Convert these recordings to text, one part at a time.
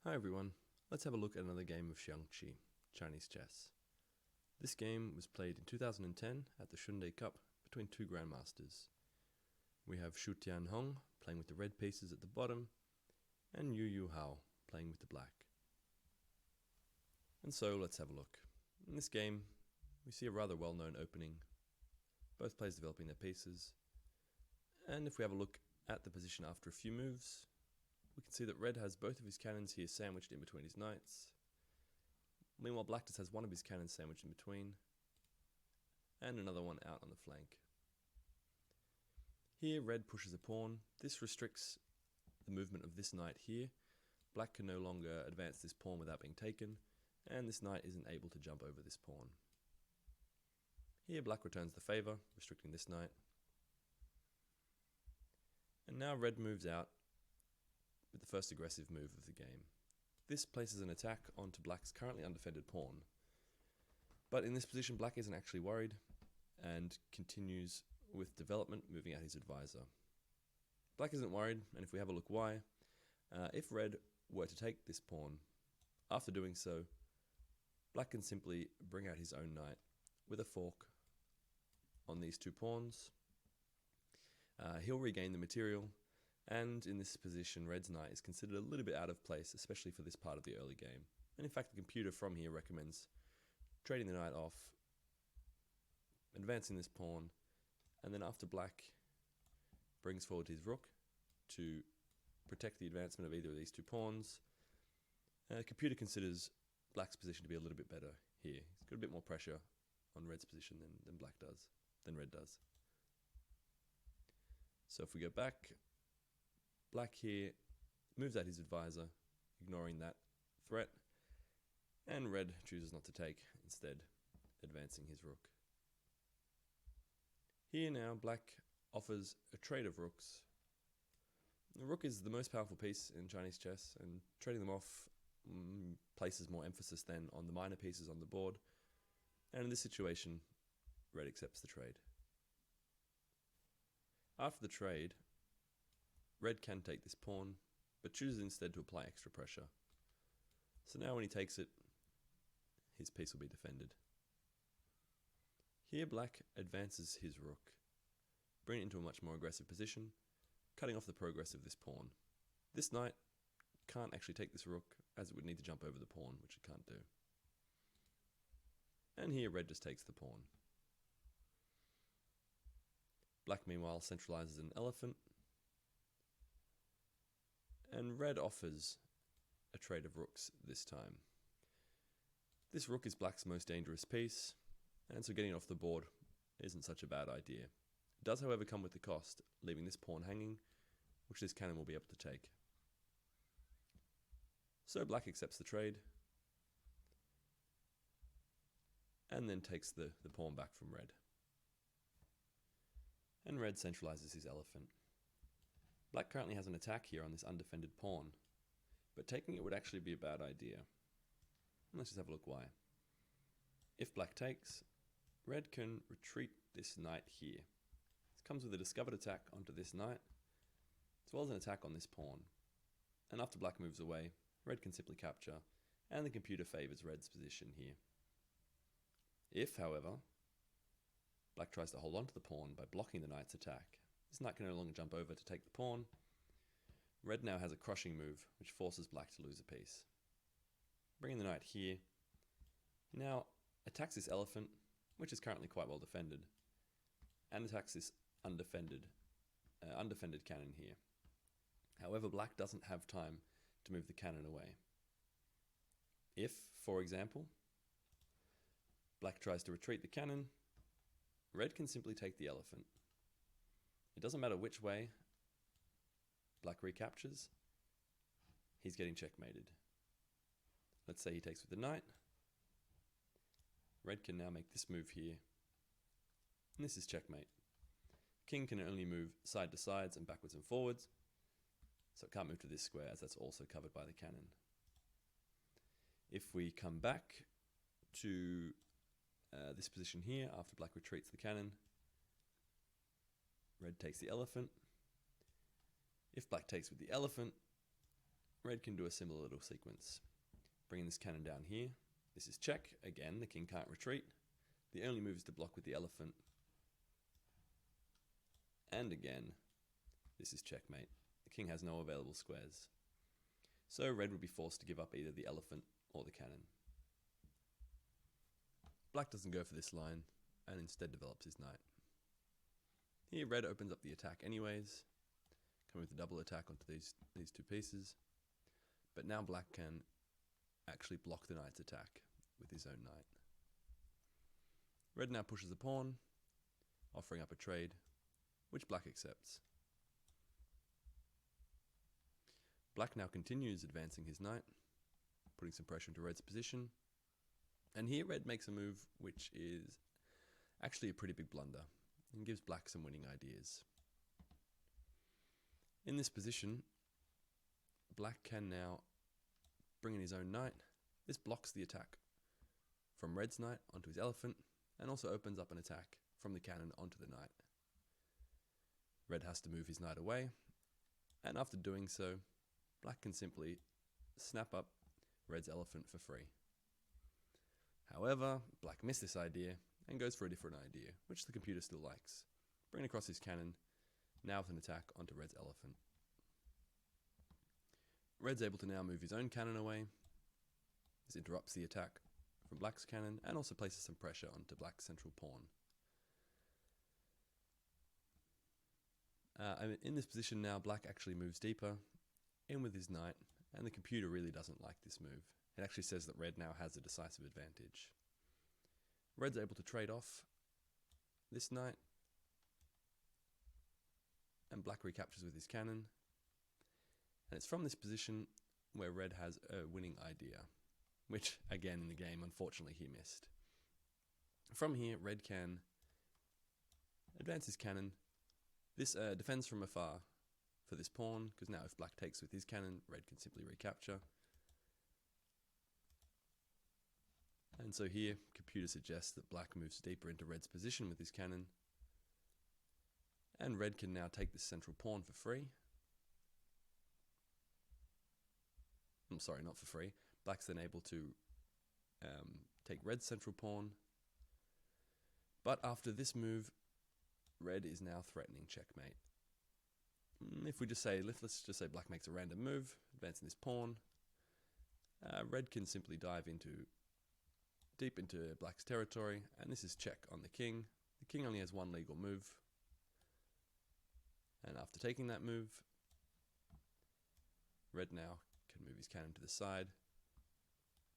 Hi everyone, let's have a look at another game of Xiangqi Chinese Chess. This game was played in 2010 at the Xiangqi Cup between two grandmasters. We have Shu Tianhong playing with the red pieces at the bottom, and Yu Hao playing with the black. And so let's have a look. In this game, we see a rather well-known opening, both players developing their pieces, and if we have a look at the position after a few moves, we can see that red has both of his cannons here sandwiched in between his knights. Meanwhile, black just has one of his cannons sandwiched in between, and another one out on the flank. Here, red pushes a pawn. This restricts the movement of this knight here. Black can no longer advance this pawn without being taken, and this knight isn't able to jump over this pawn. Here, black returns the favour, restricting this knight. And now red moves out with the first aggressive move of the game. This places an attack onto black's currently undefended pawn. But in this position, black isn't actually worried and continues with development, moving out his advisor. Black isn't worried, and if we have a look why, if red were to take this pawn, after doing so, black can simply bring out his own knight with a fork on these two pawns. He'll regain the material, and in this position, red's knight is considered a little bit out of place, especially for this part of the early game. And in fact, the computer from here recommends trading the knight off, advancing this pawn, and then after black brings forward his rook to protect the advancement of either of these two pawns, the computer considers black's position to be a little bit better here. He's got a bit more pressure on red's position than red does. So if we go back, black here moves out his advisor, ignoring that threat, and red chooses not to take, instead advancing his rook. Here now, black offers a trade of rooks. The rook is the most powerful piece in Chinese chess, and trading them off places more emphasis then on the minor pieces on the board, and in this situation, red accepts the trade. After the trade, red can take this pawn, but chooses instead to apply extra pressure. So now when he takes it, his piece will be defended. Here black advances his rook, bringing it into a much more aggressive position, cutting off the progress of this pawn. This knight can't actually take this rook, as it would need to jump over the pawn, which it can't do. And here red just takes the pawn. Black meanwhile centralizes an elephant, and red offers a trade of rooks this time. This rook is black's most dangerous piece, and so getting it off the board isn't such a bad idea. It does, however, come with the cost, leaving this pawn hanging, which this cannon will be able to take. So black accepts the trade, and then takes the pawn back from red. And red centralizes his elephant. Black currently has an attack here on this undefended pawn, but taking it would actually be a bad idea. And let's just have a look why. If black takes, red can retreat this knight here. This comes with a discovered attack onto this knight, as well as an attack on this pawn. And after black moves away, red can simply capture, and the computer favors red's position here. If, however, black tries to hold on to the pawn by blocking the knight's attack, this knight can no longer jump over to take the pawn. Red now has a crushing move, which forces black to lose a piece. Bringing the knight here, he now attacks this elephant, which is currently quite well defended, and attacks this undefended cannon here. However, black doesn't have time to move the cannon away. If, for example, black tries to retreat the cannon, red can simply take the elephant. It doesn't matter which way black recaptures, he's getting checkmated. Let's say he takes with the knight. Red can now make this move here, and this is checkmate. King can only move side to sides and backwards and forwards, so it can't move to this square, as that's also covered by the cannon. If we come back to this position here, after black retreats the cannon, red takes the elephant. If black takes with the elephant, Red can do a similar little sequence. Bringing this cannon down here. This is check. Again, the king can't retreat. The only move is to block with the elephant. And again, this is checkmate. The king has no available squares. So red would be forced to give up either the elephant or the cannon. Black doesn't go for this line, and instead develops his knight. Here red opens up the attack anyways, coming with a double attack onto these two pieces. But now black can actually block the knight's attack with his own knight. Red now pushes a pawn, offering up a trade, which black accepts. Black now continues advancing his knight, putting some pressure into red's position. And here red makes a move which is actually a pretty big blunder and gives black some winning ideas. In this position, black can now bring in his own knight. This blocks the attack from red's knight onto his elephant and also opens up an attack from the cannon onto the knight. Red has to move his knight away, and after doing so, black can simply snap up red's elephant for free. However, black missed this idea and goes for a different idea, which the computer still likes. Bringing across his cannon, now with an attack onto red's elephant. Red's able to now move his own cannon away. This interrupts the attack from black's cannon and also places some pressure onto black's central pawn. In this position now, black actually moves deeper in with his knight, and the computer really doesn't like this move. It actually says that red now has a decisive advantage. Red's able to trade off this knight, and black recaptures with his cannon. And it's from this position where red has a winning idea, which again in the game unfortunately he missed. From here, red can advance his cannon. This defends from afar for this pawn, because now if black takes with his cannon, red can simply recapture. And so here, computer suggests that black moves deeper into red's position with his cannon, and red can now take this central pawn for free. I'm sorry, not for free. Black's then able to take red's central pawn, but after this move, red is now threatening checkmate. If we just say, let's just say black makes a random move, advancing this pawn, red can simply dive deep into black's territory, and this is check on the king. The king only has one legal move, and after taking that move, red now can move his cannon to the side.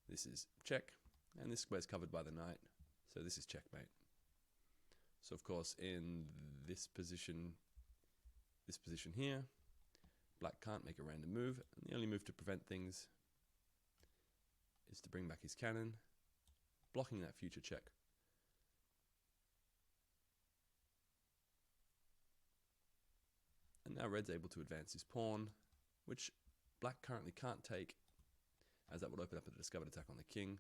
This is check, and this square's covered by the knight, so this is checkmate. So of course in this position here, black can't make a random move, and the only move to prevent things is to bring back his cannon, blocking that future check. And now red's able to advance his pawn, which black currently can't take, as that would open up a discovered attack on the king.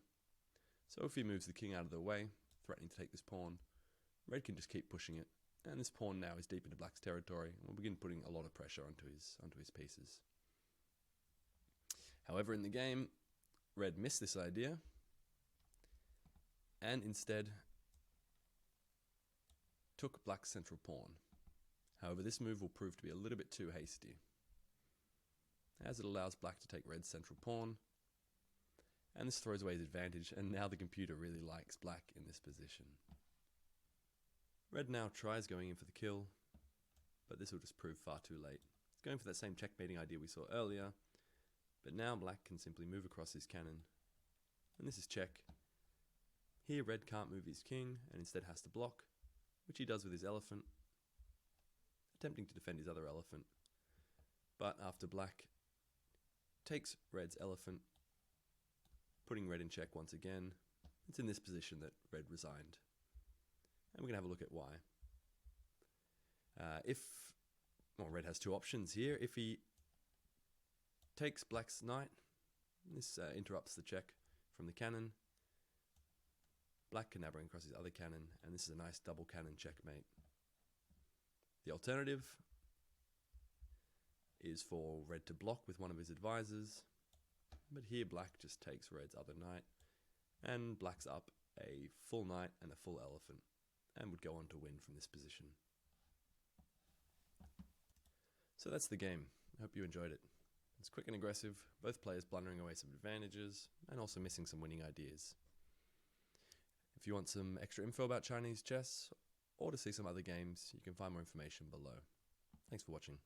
So if he moves the king out of the way, threatening to take this pawn, red can just keep pushing it, and this pawn now is deep into black's territory and will begin putting a lot of pressure onto his pieces. However, in the game, red missed this idea, and instead took black's central pawn. However, this move will prove to be a little bit too hasty, as it allows black to take red's central pawn, and this throws away his advantage, and now the computer really likes black in this position. Red now tries going in for the kill, but this will just prove far too late. It's going for that same checkmating idea we saw earlier, but now black can simply move across his cannon, and this is check. Here red can't move his king, and instead has to block, which he does with his elephant, attempting to defend his other elephant. But after black takes red's elephant, putting red in check once again, it's in this position that red resigned. And we're going to have a look at why. Red has two options here. If he takes black's knight, this interrupts the check from the cannon. Black can now bring across his other cannon, and this is a nice double cannon checkmate. The alternative is for red to block with one of his advisors, but here black just takes red's other knight, and black's up a full knight and a full elephant, and would go on to win from this position. So that's the game. I hope you enjoyed it. It's quick and aggressive, both players blundering away some advantages, and also missing some winning ideas. If you want some extra info about Chinese chess, or to see some other games, you can find more information below. Thanks for watching.